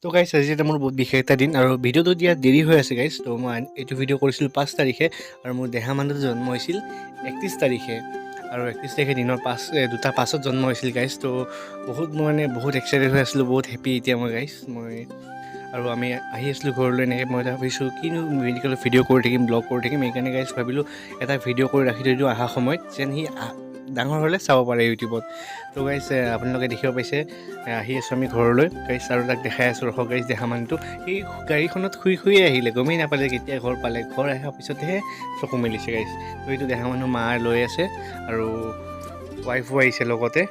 তো গাইছ আজি এটা মোৰ বহুত বিশেষ এটা দিন আৰু ভিডিঅ'টো দিয়া দেৰি হৈ আছে গাইছ। তো মই এইটো ভিডিঅ' কৰিছিলোঁ 5 তাৰিখে আৰু মোৰ দেহা মানুহটো জন্ম হৈছিল 31 তাৰিখে আৰু 31 তাৰিখে দিনৰ 2:05 জন্ম হৈছিল গাইছ। তো বহুত এক্সাইটেড হৈ আছিলোঁ, বহুত হেপী এতিয়া মই গাইছ। আৰু আমি আহি আছিলোঁ ঘৰলৈ। এনেকৈ মই ভাবিছোঁ কিনো মেডিকেলত ভিডিঅ' কৰি থাকিম, ব্লগ কৰি থাকিম। সেইকাৰণে গাইছ ভাবিলোঁ এটা ভিডিঅ' কৰি ৰাখি থৈ দিওঁ অহা সময়ত, যেন সি ডাঙৰ হ'লে চাব পাৰে ইউটিউবত। তো গাইছ আপোনালোকে দেখিব পাইছে আহি আছোঁ আমি ঘৰলৈ গাইছ, আৰু তাক দেখাই আছোঁ ৰখক গাইছ। দেহা মানুহটো এই গাড়ীখনত শুই আহিলে, গমেই নাপালে কেতিয়া ঘৰ পালে। ঘৰ অহাৰ পিছতহে চকু মেলিছে গাইছ। তো এইটো দেহা মানুহ মা লৈ আছে আৰু ৱাইফো আহিছে লগতে।